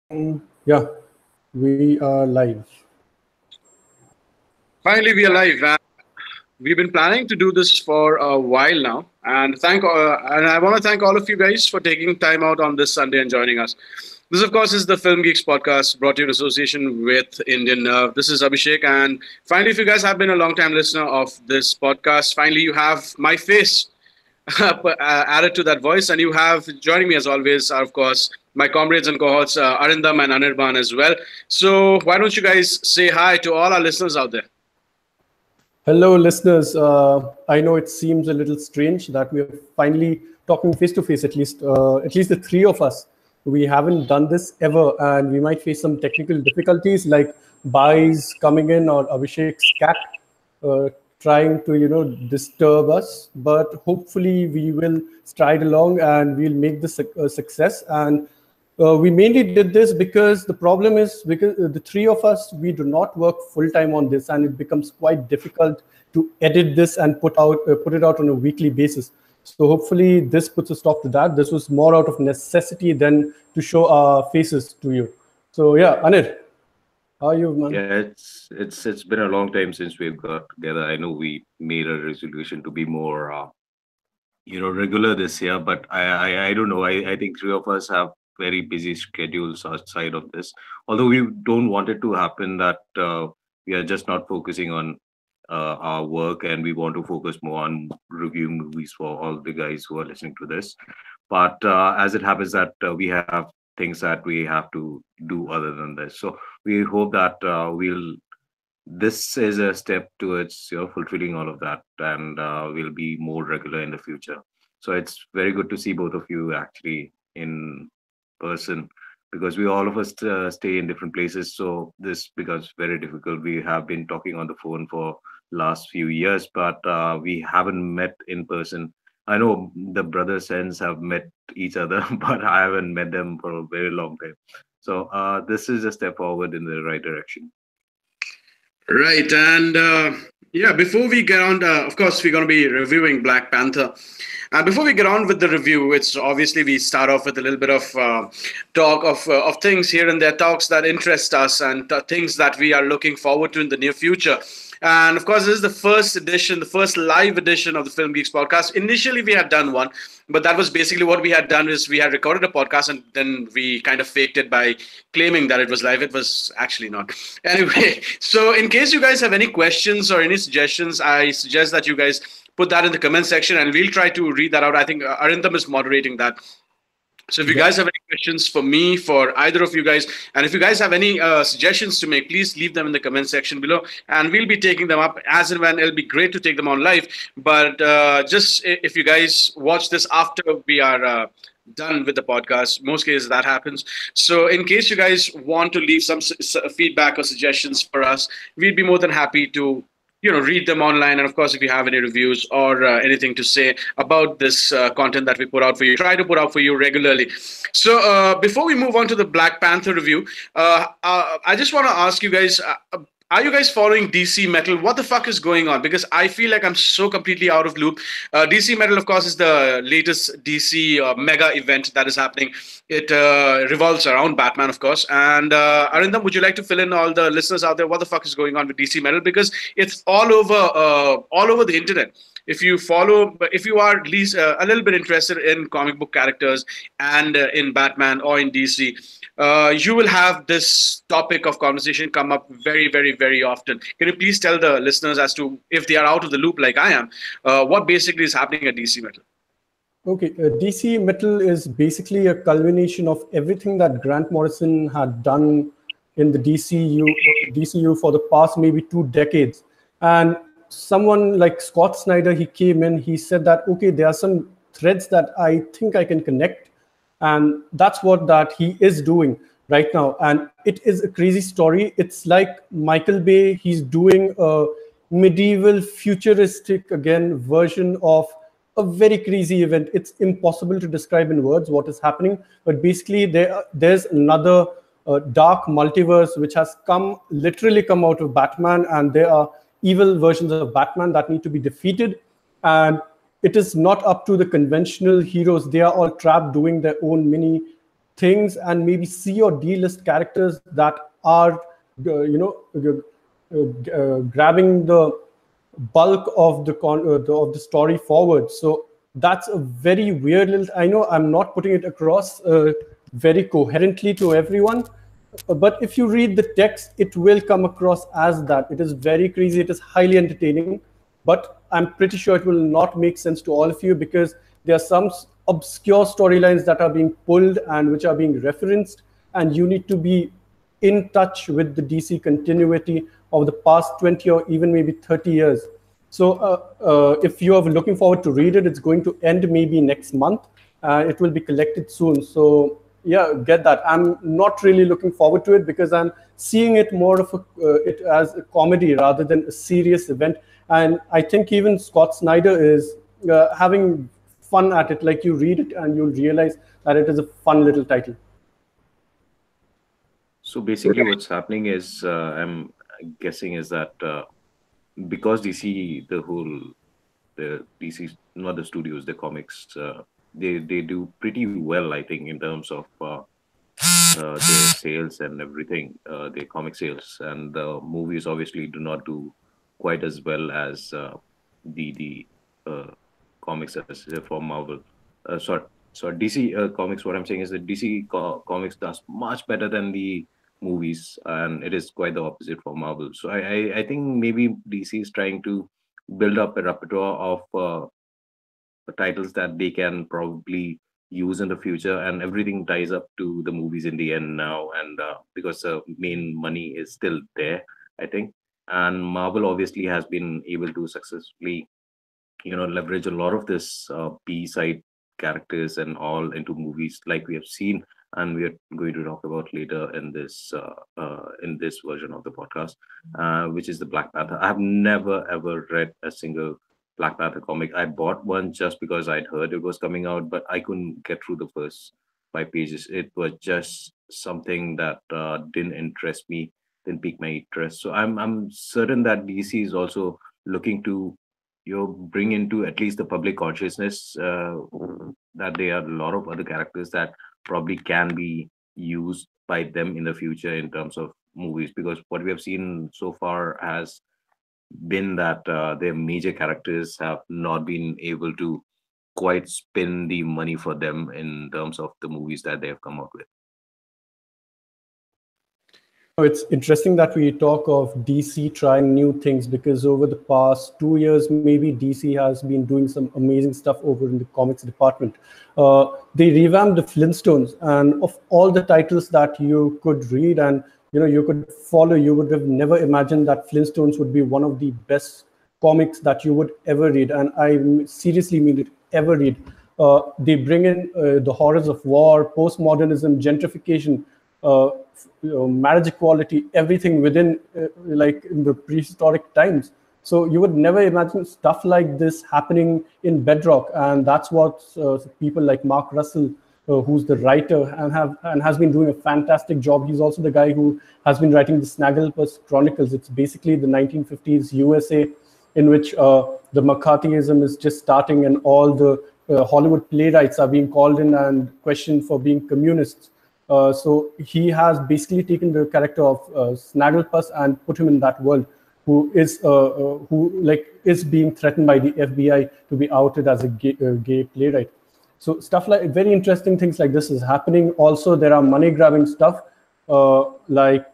Yeah, we are live. Finally, we are live. We've been planning to do this for a while now, and I want to thank all of you guys for taking time out on this Sunday and joining us. This, of course, is the Film Geeks podcast brought to you in association with Indian Nerve. This is Abhishek, and finally, if you guys have been a long-time listener of this podcast, finally you have my face added to that voice, and you have joining me as always, are, of course, my comrades and cohorts, Arindam and Anirban as well. So, why don't you guys say hi to all our listeners out there? Hello, listeners. I know it seems a little strange that we are finally talking face to face. At least the three of us. We haven't done this ever, and we might face some technical difficulties like Bai's coming in or Abhishek's cat uh, trying to disturb us. But hopefully, we will stride along and we'll make this a success. And we mainly did this because the problem is because the three of us, we do not work full time on this, and it becomes quite difficult to edit this and put it out on a weekly basis. So hopefully this puts a stop to that. This was more out of necessity than to show our faces to you. So yeah, Anir, how are you, man? Yeah, it's been a long time since we've got together. I know we made a resolution to be more regular this year, but I don't know. I think three of us have very busy schedules outside of this. Although we don't want it to happen that we are just not focusing on our work, and we want to focus more on reviewing movies for all the guys who are listening to this. But as it happens that we have things that we have to do other than this, so we hope that this is a step towards fulfilling all of that, and we'll be more regular in the future. So it's very good to see both of you actually in person, because we all of us stay in different places, so this becomes very difficult. We have been talking on the phone for last few years, but we haven't met in person. I know the brother sons have met each other, but I haven't met them for a very long time. So this is a step forward in the right direction. Right, and yeah, before we get on, of course, we're going to be reviewing Black Panther. And before we get on with the review, it's obviously we start off with a little bit of talk of things here and there, talks that interest us and things that we are looking forward to in the near future. And of course, this is the first edition, the first live edition of the Film Geeks podcast. Initially, we had done one, but that was basically what we had done is we had recorded a podcast and then we kind of faked it by claiming that it was live. It was actually not. Anyway, so in case you guys have any questions or any suggestions, I suggest that you guys put that in the comment section and we'll try to read that out. I think Arindam is moderating that. So if you guys have any questions for me, for either of you guys, and if you guys have any suggestions to make, please leave them in the comment section below, and we'll be taking them up as and when. It'll be great to take them on live, but just if you guys watch this after we are done with the podcast, most cases that happens. So in case you guys want to leave some feedback or suggestions for us, we'd be more than happy to read them online. And of course, if you have any reviews or anything to say about this content that we put out for you, try to put out for you regularly. So before we move on to the Black Panther review, I just want to ask you guys, are you guys following DC Metal? What the fuck is going on? Because I feel like I'm so completely out of loop. DC Metal, of course, is the latest DC mega event that is happening. It revolves around Batman, of course. And Arindam, would you like to fill in all the listeners out there? What the fuck is going on with DC Metal? Because it's all over the internet. If you are at least a little bit interested in comic book characters and in Batman or in DC, you will have this topic of conversation come up very, very, very often. Can you please tell the listeners as to, if they are out of the loop like I am, what basically is happening at DC Metal? Okay, DC Metal is basically a culmination of everything that Grant Morrison had done in the DCU for the past maybe 2 decades. And someone like Scott Snyder, he came in, he said that, okay, there are some threads that I think I can connect. And that's what that he is doing right now. And it is a crazy story. It's like Michael Bay, he's doing a medieval futuristic, again, version of a very crazy event. It's impossible to describe in words what is happening. But basically, there's another dark multiverse which has literally come out of Batman. And there are evil versions of Batman that need to be defeated. And it is not up to the conventional heroes. They are all trapped doing their own mini things and maybe C or D list characters that are, grabbing the bulk of the story forward. So that's a very weird little. I know I'm not putting it across very coherently to everyone, but if you read the text, it will come across as that. It is very crazy. It is highly entertaining, but I'm pretty sure it will not make sense to all of you because there are some obscure storylines that are being pulled and which are being referenced, and you need to be in touch with the DC continuity of the past 20 or even maybe 30 years. So if you are looking forward to read it, it's going to end maybe next month. It will be collected soon. So yeah, get that. I'm not really looking forward to it because I'm seeing it more of it as a comedy rather than a serious event. And I think even Scott Snyder is having fun at it. Like you read it and you'll realize that it is a fun little title. So basically what's happening is, I'm guessing is that because DC, the DC, not the studios, the comics, they do pretty well, I think, in terms of their sales and everything, their comic sales. And the movies obviously do not do quite as well as the comics as for Marvel. Sorry, DC comics. What I'm saying is that DC comics does much better than the movies, and it is quite the opposite for Marvel. So I think maybe DC is trying to build up a repertoire of titles that they can probably use in the future, and everything ties up to the movies in the end now, and because the main money is still there, I think. And Marvel obviously has been able to successfully, leverage a lot of this B side characters and all into movies, like we have seen, and we are going to talk about later in this version of the podcast, which is the Black Panther. I have never ever read a single Black Panther comic. I bought one just because I'd heard it was coming out, but I couldn't get through the first 5 pages. It was just something that didn't interest me, didn't pique my interest. So I'm certain that DC is also looking to bring into at least the public consciousness that there are a lot of other characters that probably can be used by them in the future in terms of movies, because what we have seen so far has been that their major characters have not been able to quite spend the money for them in terms of the movies that they have come out with. It's interesting that we talk of DC trying new things, because over the past 2 years, maybe DC has been doing some amazing stuff over in the comics department. They revamped the Flintstones, and of all the titles that you could read and you could follow, you would have never imagined that Flintstones would be one of the best comics that you would ever read. And I seriously mean it, ever read. They bring in the horrors of war, postmodernism, gentrification, marriage equality, everything within like in the prehistoric times. So you would never imagine stuff like this happening in Bedrock, and that's what people like Mark Russell, who's the writer and has been doing a fantastic job. He's also the guy who has been writing the Snagglepuss Chronicles. It's basically the 1950s USA in which the McCarthyism is just starting, and all the Hollywood playwrights are being called in and questioned for being communists. So he has basically taken the character of Snagglepuss and put him in that world, who is being threatened by the FBI to be outed as a gay playwright. So stuff like very interesting things like this is happening. Also, there are money grabbing stuff like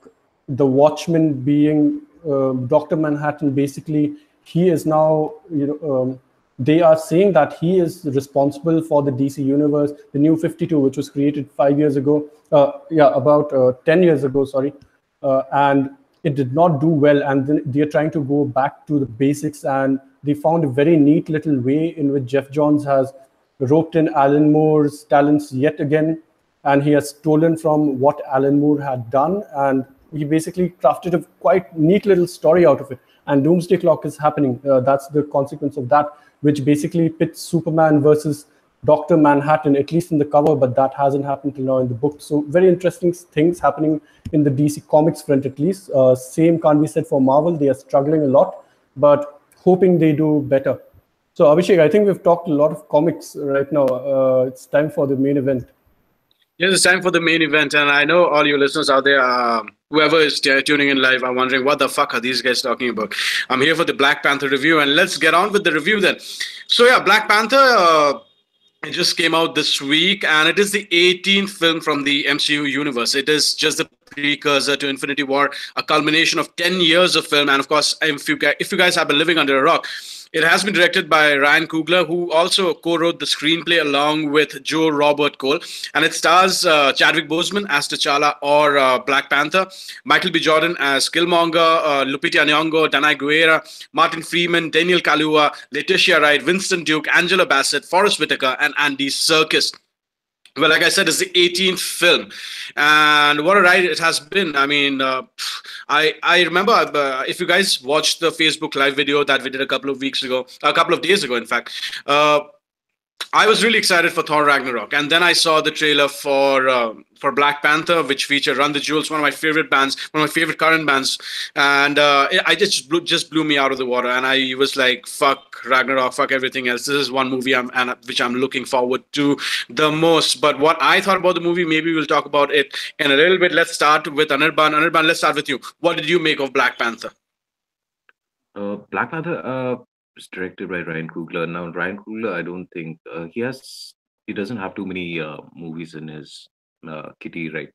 the Watchmen being Dr. Manhattan. Basically, he is now they are saying that he is responsible for the DC universe, the New 52, which was created 5 years ago. About 10 years ago, sorry. And it did not do well. And then they are trying to go back to the basics. And they found a very neat little way in which Jeff Johns has roped in Alan Moore's talents yet again. And he has stolen from what Alan Moore had done. And he basically crafted a quite neat little story out of it. And Doomsday Clock is happening. That's the consequence of that, which basically pits Superman versus Dr. Manhattan, at least in the cover, but that hasn't happened till now in the book. So very interesting things happening in the DC Comics front, at least. Same can't be said for Marvel. They are struggling a lot, but hoping they do better. So Abhishek, I think we've talked a lot of comics right now. It's time for the main event. Yes, it's time for the main event, and I know all you listeners out there, whoever is tuning in live, are wondering what the fuck are these guys talking about. I'm here for the Black Panther review, and let's get on with the review then. So yeah, Black Panther. It just came out this week, and it is the 18th film from the MCU universe. It is just the precursor to Infinity War, a culmination of 10 years of film. And of course, if you guys have been living under a rock, it has been directed by Ryan Coogler, who also co-wrote the screenplay along with Joe Robert Cole, and it stars Chadwick Boseman as T'Challa or Black Panther, Michael B. Jordan as Killmonger, Lupita Nyong'o, Danai Gurira, Martin Freeman, Daniel Kaluuya, Letitia Wright, Winston Duke, Angela Bassett, Forrest Whitaker, and Andy Serkis. Well, like I said, it's the 18th film, and what a ride it has been. I mean, I remember if you guys watched the Facebook live video that we did a couple of weeks ago, a couple of days ago, in fact. I was really excited for Thor Ragnarok, and then I saw the trailer for Black Panther, which featured Run the Jewels, one of my favorite bands, one of my favorite current bands, and I just blew me out of the water. And I was like, "Fuck Ragnarok, fuck everything else. This is one movie which I'm looking forward to the most." But what I thought about the movie, maybe we'll talk about it in a little bit. Let's start with Anirban. Anirban, let's start with you. What did you make of Black Panther? Black Panther is directed by Ryan Coogler. Now, Ryan Coogler, I don't think he doesn't have too many movies in his kitty, right?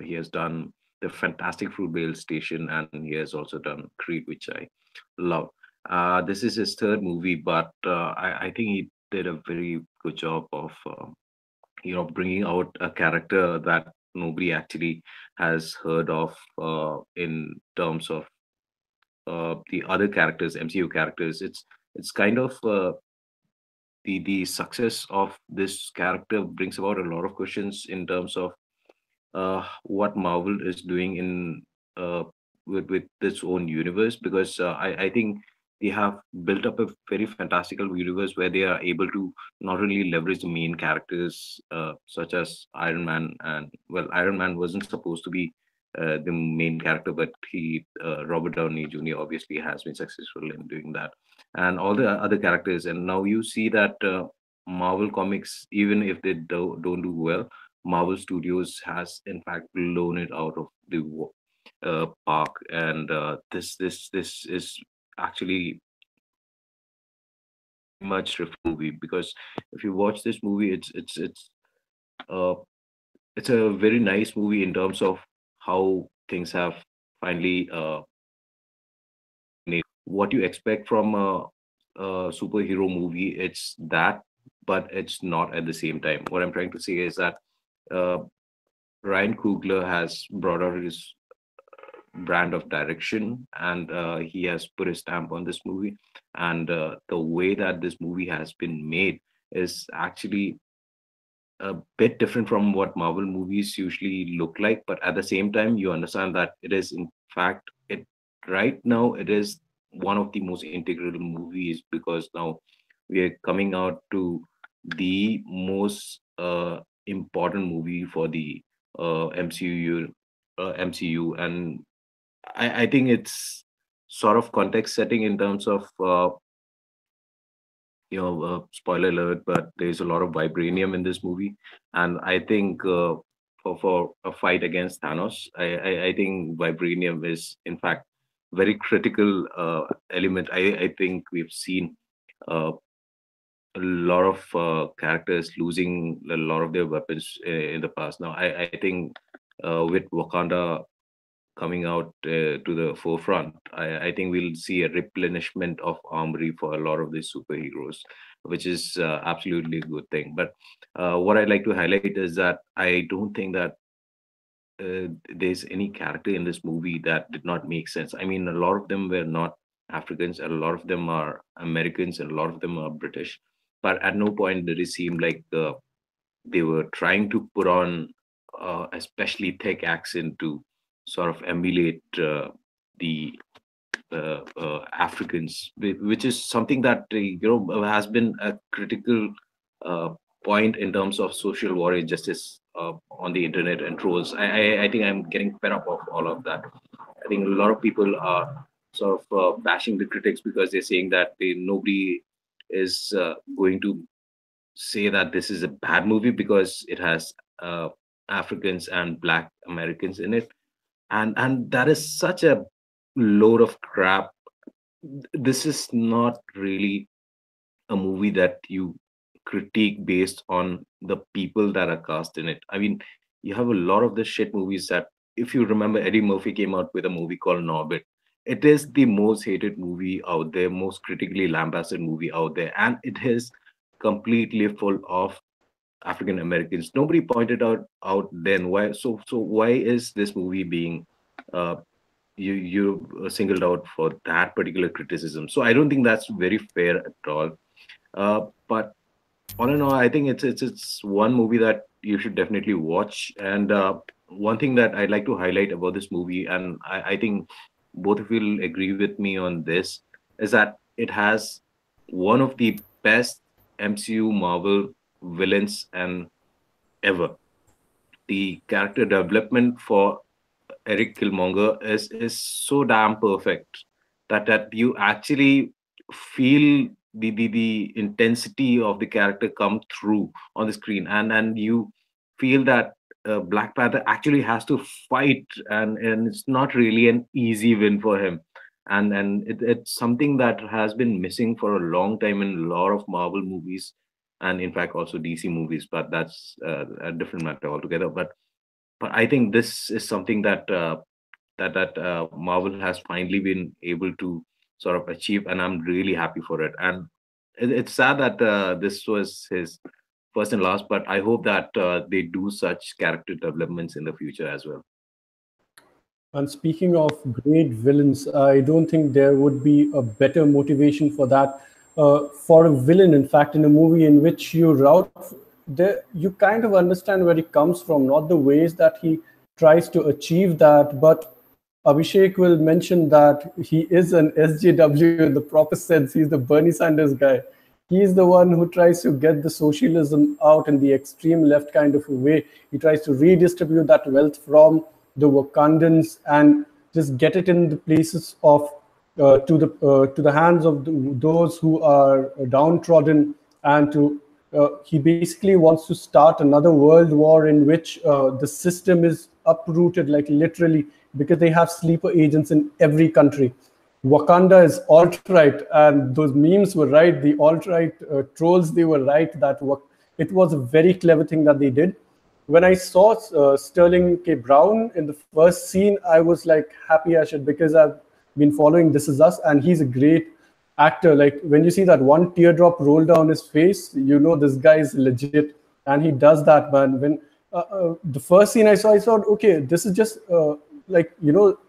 He has done the fantastic Fruitvale Station, and he has also done Creed, which I love. This is his third movie, but I think he did a very good job of bringing out a character that nobody actually has heard of in terms of the other characters, MCU characters. It's kind of the success of this character brings about a lot of questions in terms of what Marvel is doing in with its own universe, because I think they have built up a very fantastical universe where they are able to not only leverage the main characters such as Iron Man, and well, Iron Man wasn't supposed to be the main character, but Robert Downey Jr. obviously has been successful in doing that, and all the other characters. And now you see that Marvel Comics, even if they don't do well, Marvel Studios has in fact blown it out of the park, and this is actually much movie, because if you watch this movie, uh, it's a very nice movie in terms of how things have finally what you expect from a superhero movie. It's that, but it's not at the same time. What I'm trying to say is that uh, Ryan Coogler has brought out his brand of direction, and he has put his stamp on this movie. And the way that this movie has been made is actually a bit different from what Marvel movies usually look like. But at the same time, you understand that it is, in fact, it right now it is one of the most integral movies, because now we are coming out to the most important movie for the MCU, and I think it's sort of context setting in terms of spoiler alert, but there's a lot of vibranium in this movie, and I think for a fight against Thanos, I think vibranium is in fact very critical element. I think we've seen uh, a lot of characters losing a lot of their weapons in the past. Now I think with Wakanda coming out to the forefront, I think we'll see a replenishment of armory for a lot of these superheroes, which is absolutely a good thing. But what I'd like to highlight is that I don't think that there's any character in this movie that did not make sense. I mean, a lot of them were not Africans, a lot of them are Americans, and a lot of them are British. But at no point did it seem like they were trying to put on especially thick accent to sort of emulate the Africans, which is something that has been a critical uh, point in terms of social war injustice on the internet and trolls. I think I'm getting fed up of all of that. I think a lot of people are sort of bashing the critics because they're saying that nobody is going to say that this is a bad movie because it has Africans and Black Americans in it, and that is such a load of crap. This is not really a movie that you critique based on the people that are cast in it. I mean, you have a lot of the shit movies that, if you remember, Eddie Murphy came out with a movie called Norbit. It is the most hated movie out there, most critically lambasted movie out there, and it is completely full of African Americans. Nobody pointed out then why. So why is this movie being uh, you singled out for that particular criticism? So I don't think that's very fair at all. But all in all, I think it's one movie that you should definitely watch. And one thing that I'd like to highlight about this movie, and I think both of you will agree with me on this, is that it has one of the best MCU Marvel villains and ever. The character development for Eric Killmonger is so damn perfect that you actually feel the intensity of the character come through on the screen, and you feel that Black Panther actually has to fight, and it's not really an easy win for him, and it's something that has been missing for a long time in a lot of Marvel movies, and in fact also DC movies, but that's a different matter altogether. But I think this is something that Marvel has finally been able to sort of achieve, and I'm really happy for it. And it's sad that this was his first and last, but I hope that they do such character developments in the future as well. And speaking of great villains, I don't think there would be a better motivation for that. For a villain, in fact, in a movie in which you kind of understand where he comes from, not the ways that he tries to achieve that. But Abhishek will mention that he is an SJW in the proper sense. He's the Bernie Sanders guy. He's the one who tries to get the socialism out in the extreme left kind of a way. He tries to redistribute that wealth from the Wakandans and just get it in the places of to the hands of those who are downtrodden, and he basically wants to start another world war in which the system is uprooted, like literally, because they have sleeper agents in every country. Wakanda is alt-right, and those memes were right. The alt-right trolls, they were right that it was a very clever thing that they did. When I saw Sterling K. Brown in the first scene, I was like happy as shit, because I've been following This Is Us, and he's a great actor. Like when you see that one teardrop roll down his face, you know this guy is legit, and he does that, man. When the first scene I thought, okay, this is just the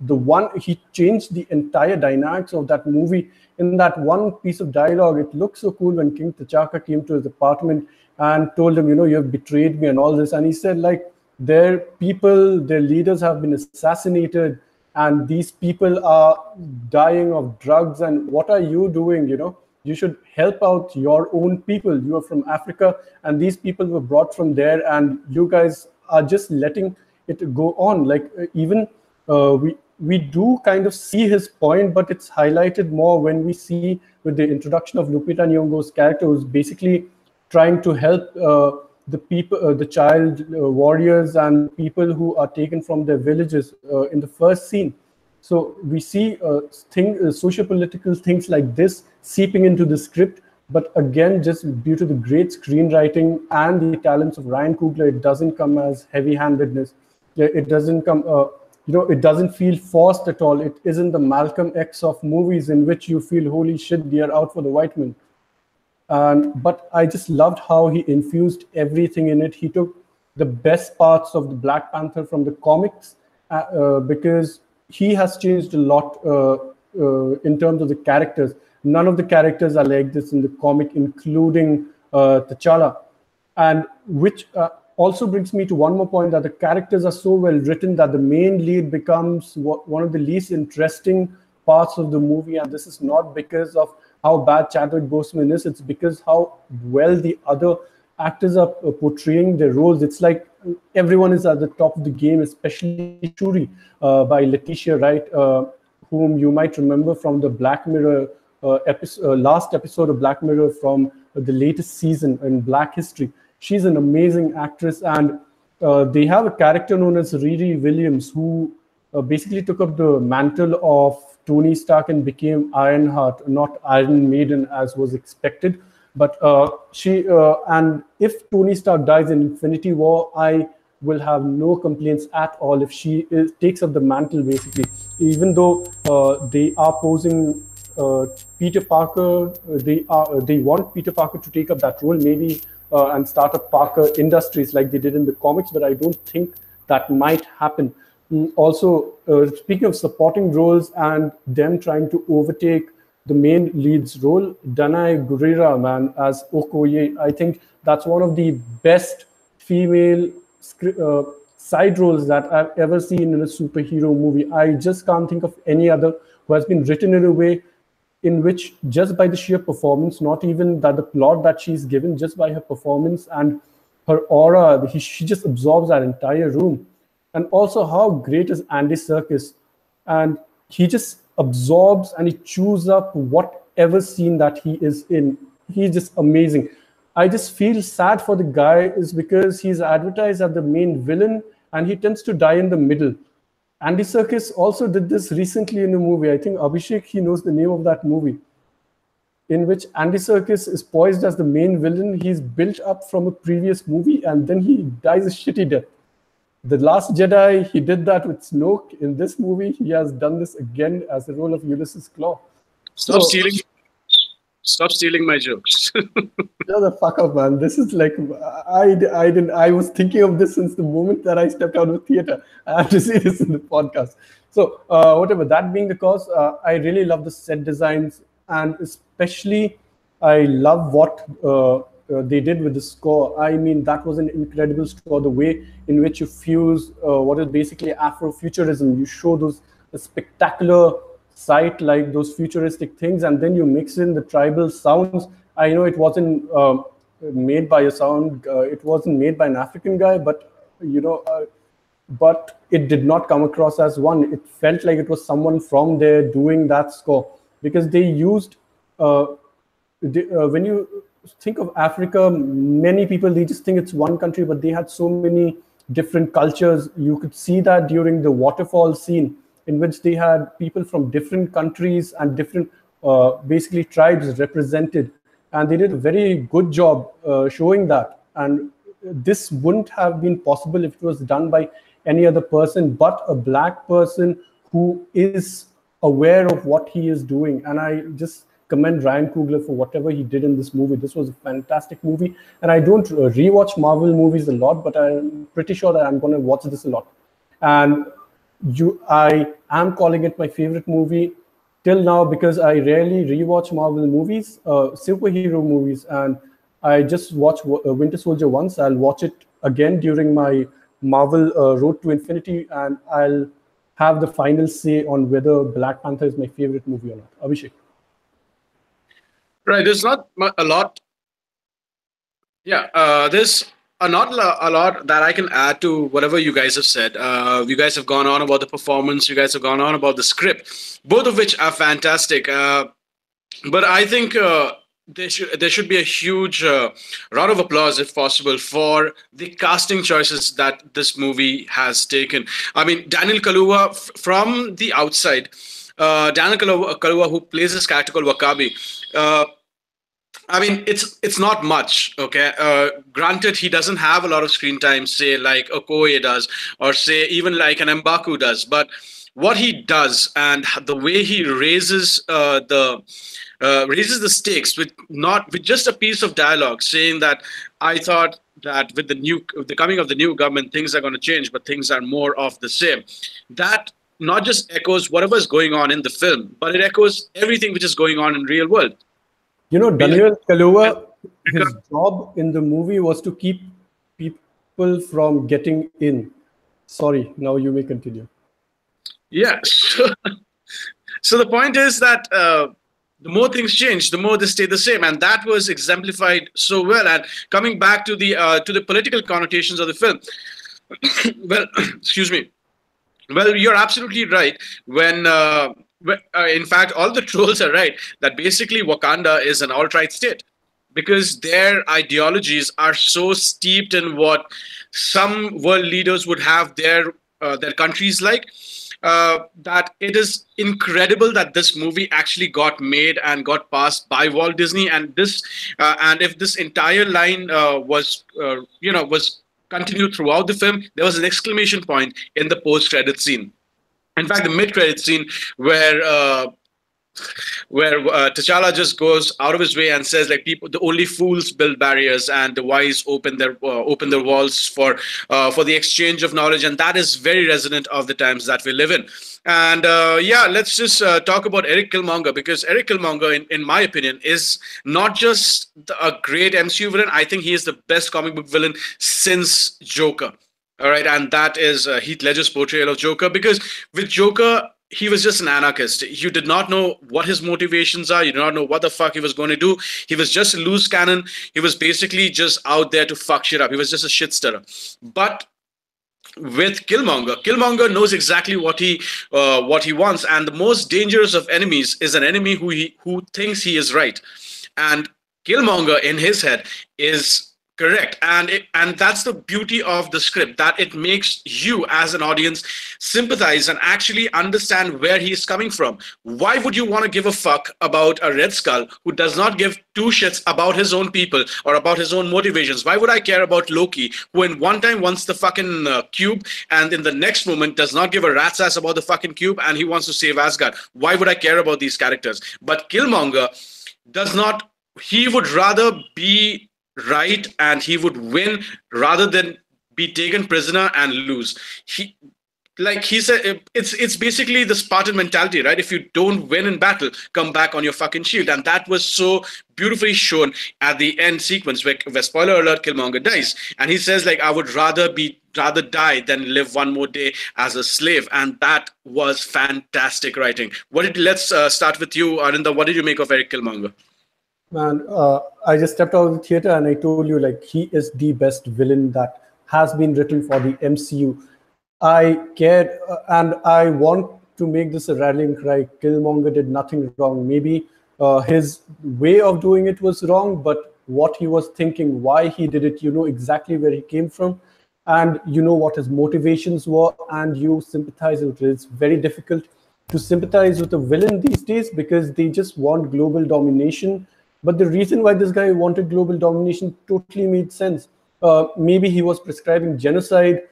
one, he changed the entire dynamics of that movie in that one piece of dialogue. It looked so cool when King T'Chaka came to his apartment and told him, you have betrayed me and all this. And he said, like, their leaders have been assassinated, and these people are dying of drugs. And what are you doing? You should help out your own people. You are from Africa, and these people were brought from there, and you guys are just letting it go on. Like even we do kind of see his point, but it's highlighted more when we see with the introduction of Lupita Nyong'o's character, who's basically trying to help the people, the child warriors and people who are taken from their villages in the first scene. So we see socio-political things like this seeping into the script, but again, just due to the great screenwriting and the talents of Ryan Coogler, it doesn't come as heavy-handedness. It doesn't come, it doesn't feel forced at all. It isn't the Malcolm X of movies in which you feel, holy shit, they are out for the white man. But I just loved how he infused everything in it. He took the best parts of the Black Panther from the comics, because he has changed a lot in terms of the characters. None of the characters are like this in the comic, including T'Challa. And which also brings me to one more point, that the characters are so well written that the main lead becomes one of the least interesting parts of the movie. And this is not because of how bad Chadwick Boseman is, it's because how well the other actors are portraying their roles. It's like everyone is at the top of the game, especially Shuri by Letitia Wright, whom you might remember from the Black Mirror last episode of Black Mirror from the latest season in Black History. She's an amazing actress, and they have a character known as Riri Williams who basically took up the mantle of Tony Stark and became Ironheart, not Iron Maiden as was expected. But and if Tony Stark dies in Infinity War, I will have no complaints at all if takes up the mantle, basically. Even though they are posing Peter Parker, they want Peter Parker to take up that role, maybe, and start up Parker Industries like they did in the comics, but I don't think that might happen. Also, speaking of supporting roles and them trying to overtake the main lead's role, Danai Gurira, man, as Okoye, I think that's one of the best female side roles that I've ever seen in a superhero movie. I just can't think of any other who has been written in a way in which, just by the sheer performance, not even that the plot that she's given, just by her performance and her aura, she just absorbs that entire room. And also, how great is Andy Serkis? And he just absorbs and he chews up whatever scene that he is in. He's just amazing. I just feel sad for the guy is because he's advertised as the main villain and he tends to die in the middle. Andy Serkis also did this recently in a movie. I think Abhishek, he knows the name of that movie, in which Andy Serkis is poised as the main villain. He's built up from a previous movie and then he dies a shitty death. The Last Jedi, he did that with Snoke. In this movie, he has done this again as the role of Ulysses Claw. Stop stealing my jokes. Shut the fuck up, man. This is like, I was thinking of this since the moment that I stepped out of the theater. I have to say this in the podcast. So whatever, that being the cause, I really love the set designs, and especially I love what they did with the score. I mean, that was an incredible score. The way in which you fuse what is basically Afrofuturism. You show those spectacular sight, like those futuristic things, and then you mix in the tribal sounds. I know it wasn't made by it wasn't made by an African guy, but but it did not come across as one. It felt like it was someone from there doing that score, because they used when you think of Africa, many people, they just think it's one country, but they had so many different cultures. You could see that during the waterfall scene, in which they had people from different countries and different basically tribes represented, and they did a very good job showing that. And this wouldn't have been possible if it was done by any other person but a black person who is aware of what he is doing. And I just commend Ryan Coogler for whatever he did in this movie. This was a fantastic movie, and I don't rewatch Marvel movies a lot, but I'm pretty sure that I'm going to watch this a lot. And I am calling it my favorite movie till now, because I rarely rewatch Marvel movies, superhero movies, and I just watched Winter Soldier once. I'll watch it again during my Marvel Road to Infinity, and I'll have the final say on whether Black Panther is my favorite movie or not. Abhishek. Right, there's not a lot. Yeah, there's not a lot that I can add to whatever you guys have said. You guys have gone on about the performance. You guys have gone on about the script, both of which are fantastic. But I think there should be a huge round of applause, if possible, for the casting choices that this movie has taken. I mean, Daniel Kaluuya, from the outside, Daniel Kaluuya, who plays this character called Wakabi. I mean, it's not much, okay? Granted, he doesn't have a lot of screen time, say like Okoye does, or say even like an M'Baku does. But what he does and the way he raises the stakes with just a piece of dialogue, saying that I thought that with the coming of the new government, things are going to change, but things are more of the same. That not just echoes whatever is going on in the film, but it echoes everything which is going on in real world. You know, Daniel Kaluuya, his job in the movie was to keep people from getting in. Sorry, now you may continue. Yeah. So the point is that the more things change, the more they stay the same, and that was exemplified so well. And coming back to the political connotations of the film, well, excuse me. Well, you're absolutely right. In fact, all the trolls are right that basically Wakanda is an alt-right state. because their ideologies are so steeped in what some world leaders would have their countries like, that it is incredible that this movie actually got made and got passed by Walt Disney. And this, and if this entire line was continued throughout the film, there was an exclamation point in the post-credit scene. In fact, the mid-credit scene where T'Challa just goes out of his way and says, like, people, the only fools build barriers and the wise open their walls for the exchange of knowledge. And that is very resonant of the times that we live in. And yeah, let's just talk about Eric Killmonger, because Eric Killmonger, in my opinion, is not just a great MCU villain. I think he is the best comic book villain since Joker. All right, and that is Heath Ledger's portrayal of Joker, because with Joker, he was just an anarchist. You did not know what his motivations are. You did not know what the fuck he was going to do. He was just a loose cannon. He was basically just out there to fuck shit up. He was just a shit stirrer. But with Killmonger knows exactly what he wants, and the most dangerous of enemies is an enemy who thinks he is right, and Killmonger in his head is correct. And that's the beauty of the script, that it makes you as an audience sympathize and actually understand where he is coming from. Why would you want to give a fuck about a Red Skull who does not give two shits about his own people or about his own motivations? Why would I care about Loki, who in one time wants the fucking cube, and in the next moment does not give a rat's ass about the fucking cube, and he wants to save Asgard? Why would I care about these characters? But Killmonger does not. He would rather be right, and he would win rather than be taken prisoner and lose. He said, it's basically the Spartan mentality, right? If you don't win in battle, come back on your fucking shield. And that was so beautifully shown at the end sequence where spoiler alert, Killmonger dies, and he says, like, I would rather die than live one more day as a slave. And that was fantastic writing. Let's start with you, Arinda. What did you make of Eric Killmonger? Man, I just stepped out of the theater and I told you, like, he is the best villain that has been written for the MCU. I cared and I want to make this a rallying cry. Killmonger did nothing wrong. Maybe his way of doing it was wrong, but what he was thinking, why he did it, you know exactly where he came from, and you know what his motivations were, and you sympathize with it. It's very difficult to sympathize with a villain these days because they just want global domination. But the reason why this guy wanted global domination totally made sense. Maybe he was prescribing genocide,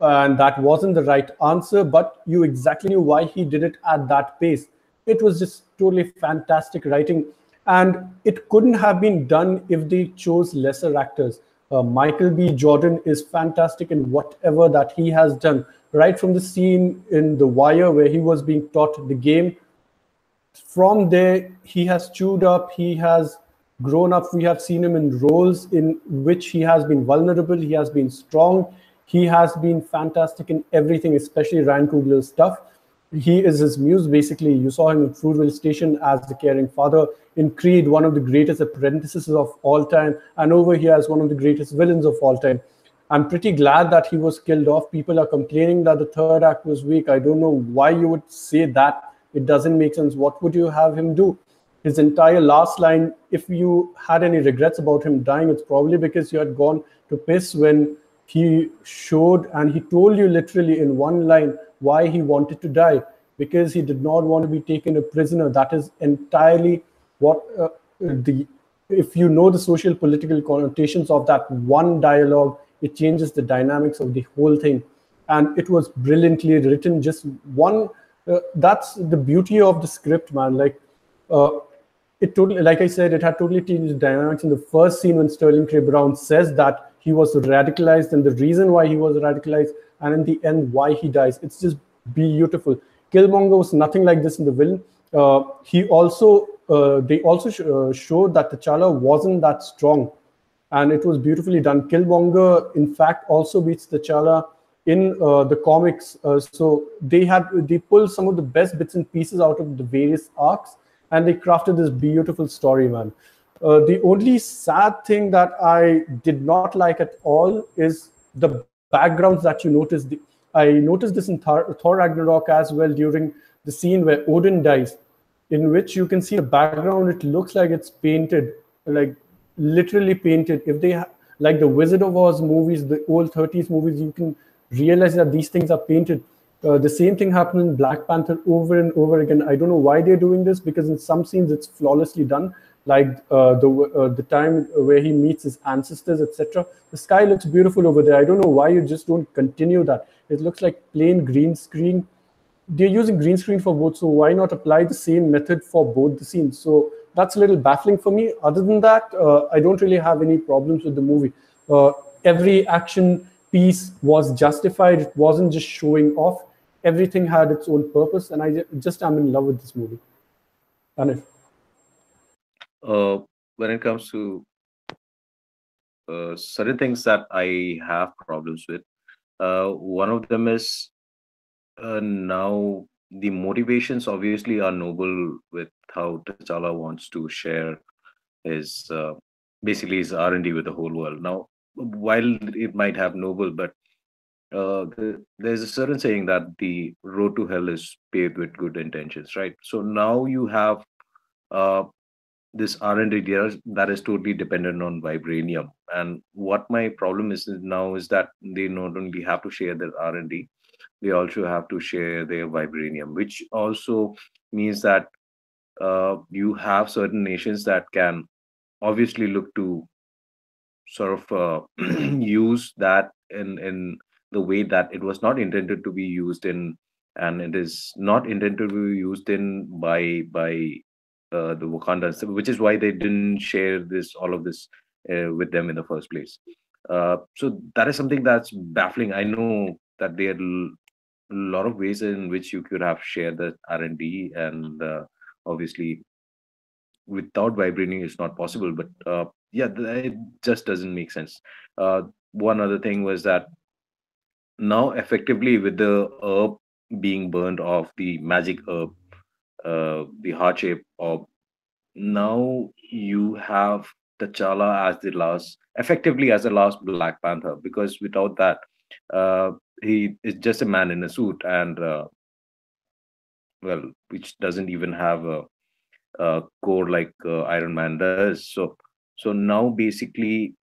and that wasn't the right answer, but you exactly knew why he did it at that pace. It was just totally fantastic writing, and it couldn't have been done if they chose lesser actors. Michael B. Jordan is fantastic in whatever that he has done, right from the scene in The Wire where he was being taught the game. From there, he has chewed up, he has grown up. We have seen him in roles in which he has been vulnerable, he has been strong, he has been fantastic in everything, especially Ryan Coogler's stuff. He is his muse, basically. You saw him in Fruitvale Station as the caring father, in Creed, one of the greatest apprentices of all time, and over here as one of the greatest villains of all time. I'm pretty glad that he was killed off. People are complaining that the third act was weak. I don't know why you would say that. It doesn't make sense. What would you have him do? His entire last line, if you had any regrets about him dying, it's probably because you had gone to piss when he showed and he told you literally in one line why he wanted to die, because he did not want to be taken a prisoner. That is entirely what if you know the social political connotations of that one dialogue, it changes the dynamics of the whole thing. And it was brilliantly written. Just one that's the beauty of the script, man. Like it totally, like I said, it had totally changed the dynamics in the first scene when Sterling K. Brown says that he was radicalized and the reason why he was radicalized, and in the end why he dies. It's just beautiful. Killmonger was nothing like this in the villain. He also they also showed that T'Challa wasn't that strong, and it was beautifully done. Killmonger, in fact, also beats T'Challa in the comics. So they pulled some of the best bits and pieces out of the various arcs, and they crafted this beautiful story, man. The only sad thing that I did not like at all is the backgrounds that you notice. I noticed this in Thor Ragnarok as well during the scene where Odin dies, in which you can see the background. It looks like it's painted. Like literally painted. If they like the Wizard of Oz movies, the old 30s movies, you can realize that these things are painted. The same thing happened in Black Panther over and over again. I don't know why they're doing this, because in some scenes it's flawlessly done, like the time where he meets his ancestors, etc. The sky looks beautiful over there. I don't know why you just don't continue that. It looks like plain green screen. They're using green screen for both, so why not apply the same method for both the scenes? So that's a little baffling for me. Other than that, I don't really have any problems with the movie. Every action piece was justified. It wasn't just showing off. Everything had its own purpose, and I just am in love with this movie. Anif. When it comes to certain things that I have problems with, one of them is now the motivations obviously are noble with how T'Challa wants to share his basically his R&D with the whole world. Now, while it might have noble, but there's a certain saying that the road to hell is paved with good intentions, right? So now you have uh, this R&D that is totally dependent on vibranium. And what my problem is now is that they not only have to share their R&D, they also have to share their vibranium, which also means that you have certain nations that can obviously look to sort of use that in the way that it was not intended to be used in, and it is not intended to be used in by the Wakandans, which is why they didn't share this all of this with them in the first place. So that is something that's baffling. I know that there are a lot of ways in which you could have shared the R&D, and obviously without vibranium it's not possible. But yeah, it just doesn't make sense. One other thing was that now effectively with the herb being burned off, the magic herb, the heart shape orb, now you have T'Challa as the last, effectively as the last Black Panther, because without that, he is just a man in a suit, and well, which doesn't even have a core like Iron Man does. So now basically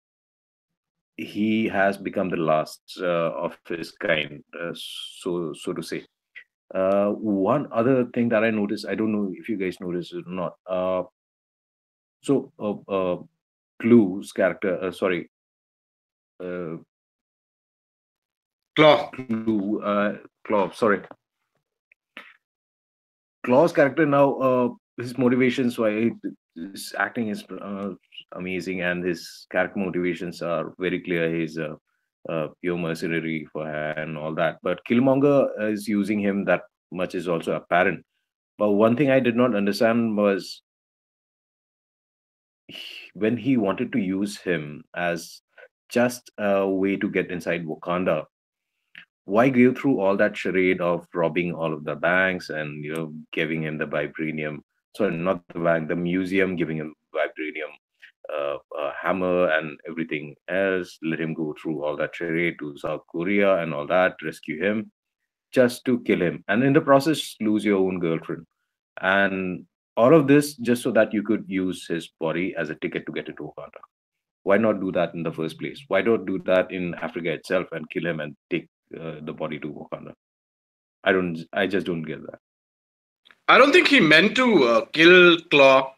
he has become the last of his kind, so to say. One other thing that I noticed, I don't know if you guys noticed it or not. So Clue's character, sorry, uh, Claw. Claw, sorry. Claw's character now, his motivations, why his acting is amazing, and his character motivations are very clear. He's a pure mercenary for her and all that. But Killmonger is using him that much is also apparent. But one thing I did not understand was when he wanted to use him as just a way to get inside Wakanda, why go through all that charade of robbing all of the banks and giving him the vibranium? Sorry, not the bank, the museum, giving him vibranium hammer and everything else. Let him go through all that charade to South Korea and all that, rescue him, just to kill him, and in the process lose your own girlfriend, and all of this just so that you could use his body as a ticket to get into Wakanda. Why not do that in the first place? Why not do that in Africa itself and kill him and take the body to Wakanda? I just don't get that. I don't think he meant to kill Claw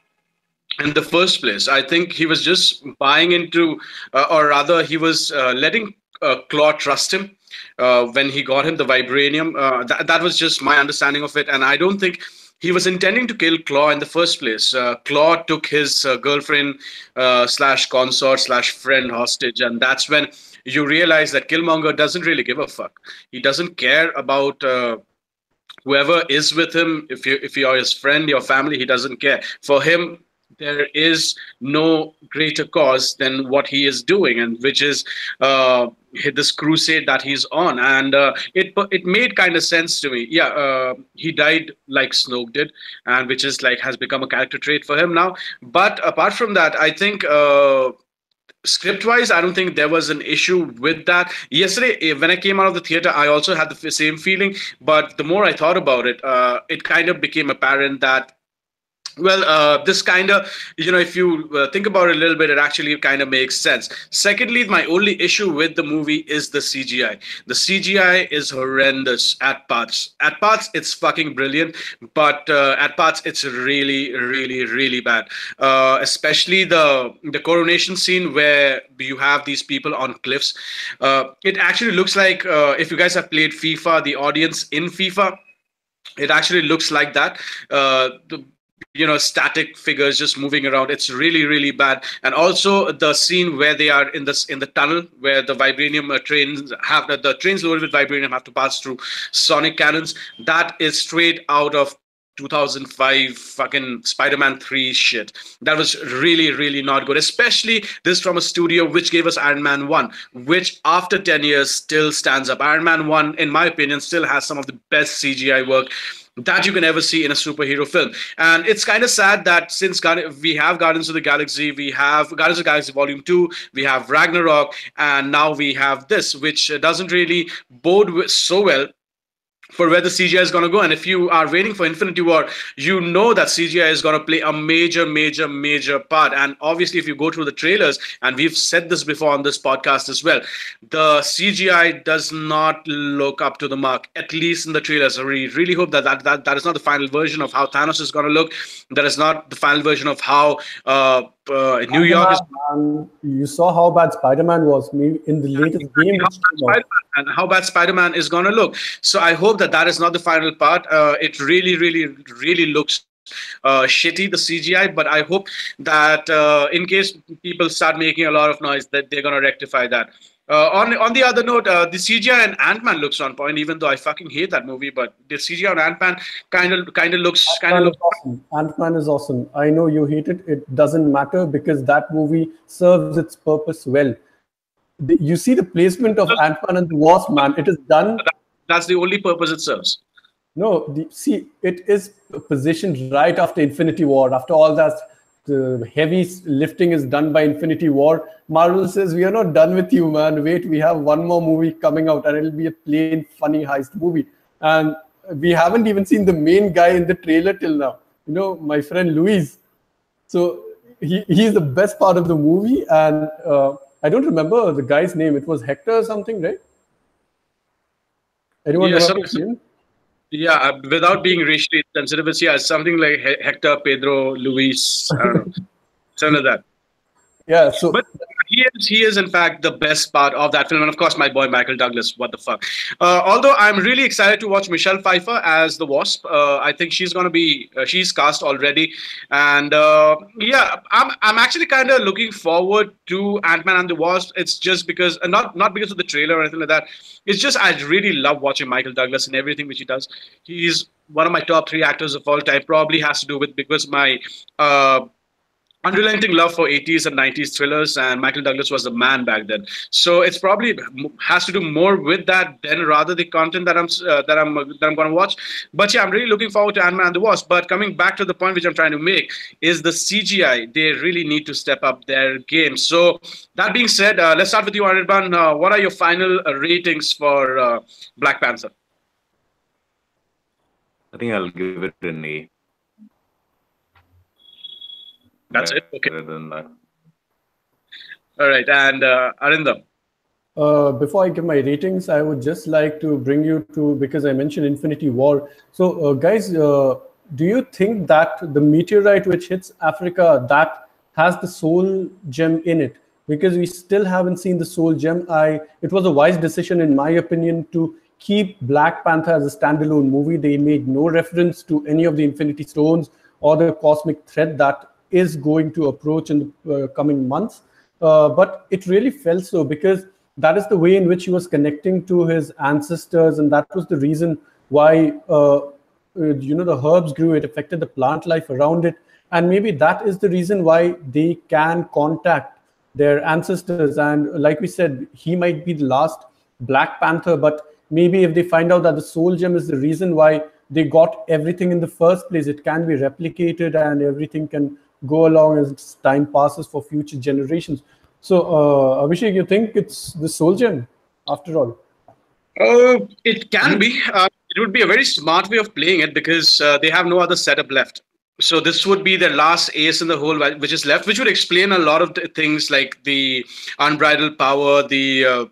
in the first place. I think he was just buying into, or rather, he was letting Claw trust him when he got him the vibranium. That was just my understanding of it, and I don't think he was intending to kill Claw in the first place. Claw took his girlfriend slash consort slash friend hostage, and that's when you realize that Killmonger doesn't really give a fuck. He doesn't care about. Whoever is with him, if you are his friend, your family, he doesn't care. For him, there is no greater cause than what he is doing, and which is this crusade that he's on. And it made kind of sense to me. Yeah, he died like Snoke did, and which is like has become a character trait for him now. But apart from that, I think. Script wise, I don't think there was an issue with that. Yesterday, when I came out of the theater, I also had the same feeling. But the more I thought about it, it kind of became apparent that Well, this kind of, if you think about it a little bit, it actually kind of makes sense. Secondly, my only issue with the movie is the CGI. The CGI is horrendous at parts. At parts, it's fucking brilliant, but at parts, it's really, really, really bad. Especially the coronation scene where you have these people on cliffs. It actually looks like, if you guys have played FIFA, the audience in FIFA, it actually looks like that. Static figures just moving around. It's really, really bad. And also the scene where they are in the tunnel where the vibranium trains have the trains loaded with vibranium have to pass through sonic cannons. That is straight out of 2005 fucking Spider-Man 3 shit. That was really, really not good. Especially this from a studio which gave us Iron Man 1, which after 10 years still stands up. Iron Man 1, in my opinion, still has some of the best CGI work that you can ever see in a superhero film. And it's kind of sad that since we have Guardians of the Galaxy, we have Guardians of the Galaxy Volume 2, we have Ragnarok, and now we have this, which doesn't really bode so well for where the CGI is going to go. And if you are waiting for Infinity War, you know that CGI is going to play a major, major, major part. And obviously, if you go through the trailers, and we've said this before on this podcast as well, the CGI does not look up to the mark, at least in the trailers. I really hope that is not the final version of how Thanos is going to look. That is not the final version of how New York is. You saw how bad Spider-Man was in the latest game. And how bad Spider-Man is going to look. So I hope that is not the final part. It really, really, really looks shitty, the CGI, but I hope that in case people start making a lot of noise, that they're going to rectify that. On the other note, the CGI and Ant-Man looks on point, even though I fucking hate that movie. But the CGI on Ant-Man kind of looks awesome. Ant-Man is awesome. I know you hate it. It doesn't matter because that movie serves its purpose well. You see the placement of Ant-Man and the Wasp, man. It is done. That's the only purpose it serves. No, see, it is positioned right after Infinity War. After all that, the heavy lifting is done by Infinity War. Marvel says, we are not done with you, man. Wait, we have one more movie coming out, and it'll be a plain, funny heist movie. And we haven't even seen the main guy in the trailer till now. My friend Luis. So he's the best part of the movie. And I don't remember the guy's name. It was Hector or something, right? Anyone remember his name? Yeah, without being racially sensitive, it's something like Hector, Pedro, Luis, I don't know, something like that. Yeah, so but he is in fact the best part of that film, and of course my boy Michael Douglas. What the fuck? Although I'm really excited to watch Michelle Pfeiffer as the Wasp. I think she's gonna be she's cast already, and yeah, I'm actually kind of looking forward to Ant-Man and the Wasp. It's just because not because of the trailer or anything like that. It's just I really love watching Michael Douglas and everything which he does. He's one of my top 3 actors of all time. Probably has to do with because my unrelenting love for 80s and 90s thrillers, and Michael Douglas was the man back then. So it's probably has to do more with that than rather the content that I'm going to watch. But yeah, I'm really looking forward to Ant-Man and the Wasp. But coming back to the point which I'm trying to make is the CGI. They really need to step up their game. So that being said, let's start with you, Anirban. What are your final ratings for Black Panther? I think I'll give it an A. That's it. Okay. All right, and Arindam. Before I give my ratings, I would just like to bring you to, because I mentioned Infinity War. So, guys, do you think that the meteorite which hits Africa that has the soul gem in it? Because we still haven't seen the soul gem. It was a wise decision, in my opinion, to keep Black Panther as a standalone movie. They made no reference to any of the Infinity Stones or the cosmic threat that is going to approach in the coming months. But it really felt so because that is the way in which he was connecting to his ancestors. And that was the reason why, the herbs grew. It affected the plant life around it. And maybe that is the reason why they can contact their ancestors. And like we said, he might be the last Black Panther. But maybe if they find out that the soul gem is the reason why they got everything in the first place, it can be replicated and everything can go along as time passes for future generations. So, Abhishek, you think it's the soul gem after all? It can be. It would be a very smart way of playing it because they have no other setup left. So this would be the last ace in the hole, which is left, which would explain a lot of the things like the unbridled power, the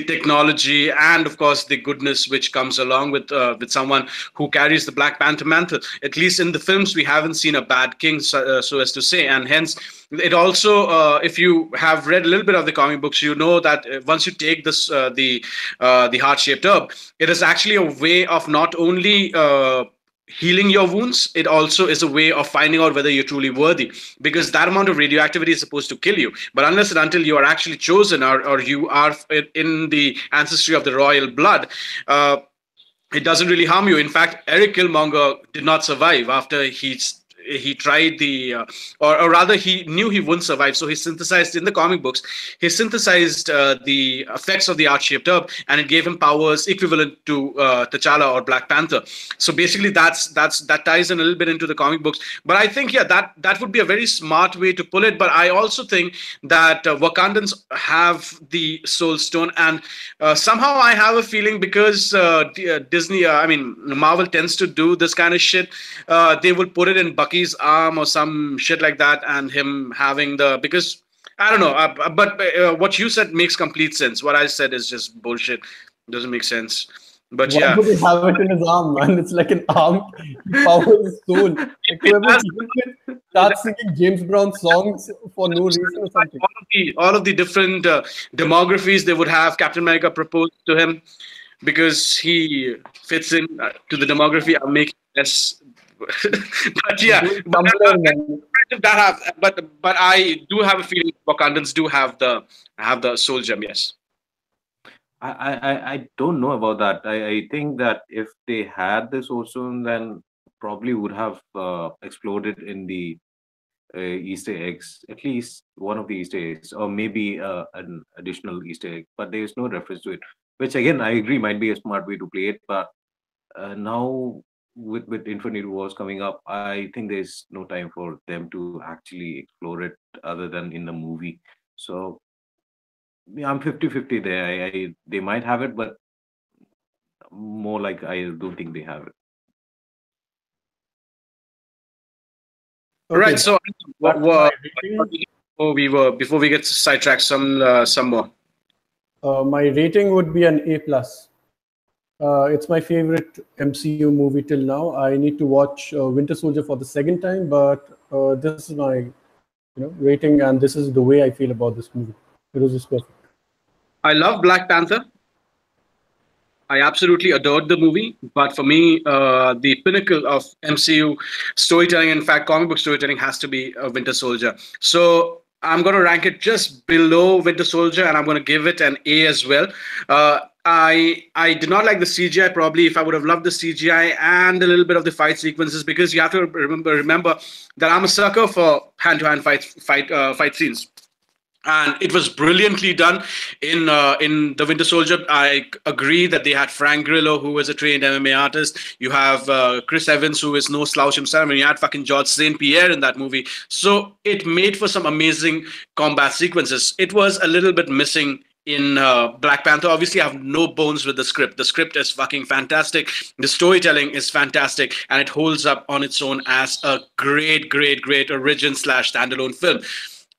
technology, and of course the goodness which comes along with someone who carries the Black Panther mantle. At least in the films, we haven't seen a bad king, so as to say, and hence it also, if you have read a little bit of the comic books, you know that once you take this the heart-shaped herb, it is actually a way of not only healing your wounds, it also is a way of finding out whether you're truly worthy, because that amount of radioactivity is supposed to kill you, but unless and until you are actually chosen, or you are in the ancestry of the royal blood, it doesn't really harm you. In fact, Eric Killmonger did not survive after he tried or rather he knew he wouldn't survive, so he synthesized, in the comic books, he synthesized the effects of the art-shaped herb, and it gave him powers equivalent to T'Challa or Black Panther. So basically that ties in a little bit into the comic books. But I think, yeah, that would be a very smart way to pull it. But I also think that Wakandans have the soul stone, and somehow I have a feeling, because Disney, I mean Marvel, tends to do this kind of shit, they will put it in Bucky's arm or some shit like that, and him having the, because I don't know, but what you said makes complete sense. What I said is just bullshit. Doesn't make sense. But Why yeah, would he have it in his arm, man? It's like an arm. He powers his soul. Like whoever heals it starts singing James Brown songs for no reason or something. all of the different demographies they would have Captain America propose to him, because he fits in to the demography. I'm making less, but yeah, Doing but Tumblr, man. but I do have a feeling Wakandans do have the soul gem. Yes. I don't know about that. I think that if they had this ozone, then probably would have exploded in the Easter eggs, at least one of the Easter eggs, or maybe an additional Easter egg. But there is no reference to it, which again I agree might be a smart way to play it. But now with Infinite Wars coming up, I think there's no time for them to actually explore it other than in the movie. So yeah, I'm 50-50 there. They might have it, but more like I don't think they have it. Right. Okay, So, back to my rating. before we get sidetracked, some more. My rating would be an A plus. It's my favorite MCU movie till now. I need to watch Winter Soldier for the second time, but this is my rating, and this is the way I feel about this movie. It was just perfect. I love Black Panther. I absolutely adored the movie, but for me, the pinnacle of MCU storytelling, in fact, comic book storytelling, has to be Winter Soldier. So I'm going to rank it just below Winter Soldier, and I'm going to give it an A as well. I did not like the CGI. Probably, if I would have loved the CGI and a little bit of the fight sequences, because you have to remember that I'm a sucker for hand-to-hand fight scenes, and it was brilliantly done in the Winter Soldier. I agree that they had Frank Grillo, who was a trained MMA artist. You have Chris Evans, who is no slouch himself, and you had fucking George St. Pierre in that movie. So it made for some amazing combat sequences. It was a little bit missing in Black Panther. Obviously, I have no bones with the script. The script is fucking fantastic. The storytelling is fantastic, and it holds up on its own as a great origin / standalone film.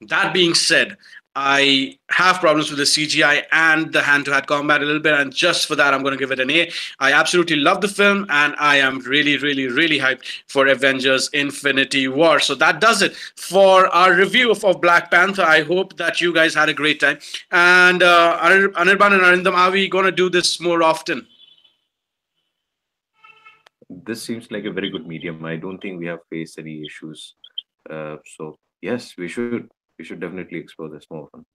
That being said, I have problems with the CGI and the hand-to-hand combat a little bit, and just for that, I'm going to give it an A. I absolutely love the film, and I am really hyped for Avengers: Infinity War. So that does it for our review of Black Panther. I hope that you guys had a great time. And Anirban and Arindam, are we going to do this more often? This seems like a very good medium. I don't think we have faced any issues. So yes, we should. We should definitely explore this more often.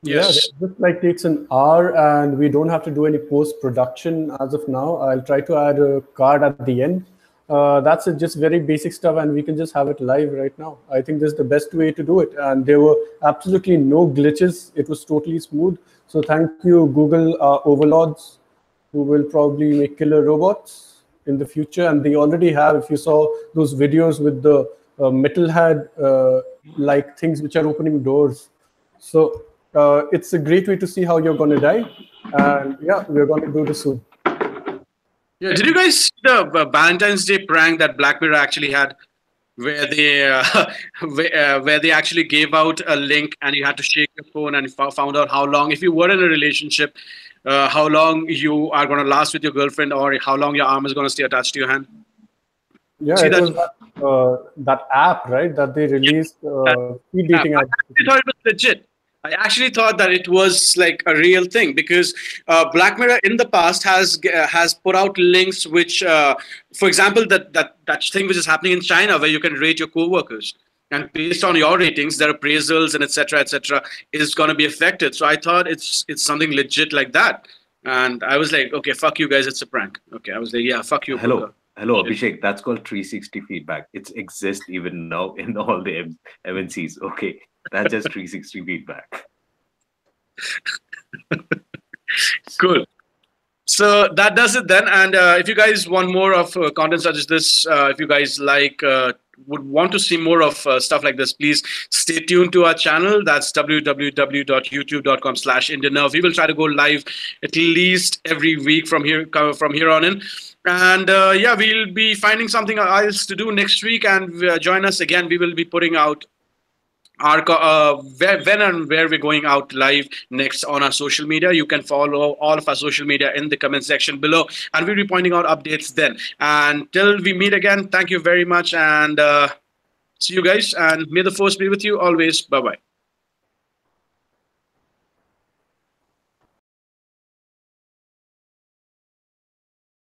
Yes. Yeah, this like takes an hour, and we don't have to do any post-production as of now. I'll try to add a card at the end. That's it, just very basic stuff, and we can just have it live right now. I think this is the best way to do it, and there were absolutely no glitches. It was totally smooth. So thank you, Google overlords, who will probably make killer robots in the future, and they already have. If you saw those videos with the metalhead like things which are opening doors, so it's a great way to see how you're going to die, and yeah, we're going to do this soon. Yeah, did you guys see the Valentine's Day prank that Black Mirror actually had? where they where they actually gave out a link and you had to shake your phone and found out how long, if you were in a relationship, how long you are going to last with your girlfriend, or how long your arm is going to stay attached to your hand. Yeah, See it that? was that app, right, that they released, speed dating I app. actually thought it was legit. I actually thought that it was like a real thing, because Black Mirror in the past has put out links which, for example, that thing which is happening in China where you can rate your coworkers, and based on your ratings, their appraisals and etc. is going to be affected. So I thought it's something legit like that, and I was like, okay, fuck you guys, it's a prank. Okay, I was like, yeah, fuck you. Hello, Burger. hello, Abhishek. That's called 360 feedback. It exists even now in all the MNCs. Okay, that's just 360 feedback. Cool. So that does it then. And if you guys want more of content such as this, if you guys would want to see more of stuff like this, please stay tuned to our channel. That's www.youtube.com/IndianNerve. We will try to go live at least every week from here on in. And yeah, we'll be finding something else to do next week. And join us again. We will be putting out our when and where we're going out live next on our social media. You can follow all of our social media in the comment section below, and we'll be pointing out updates then. And till we meet again, thank you very much, and see you guys, and may the force be with you always. Bye bye.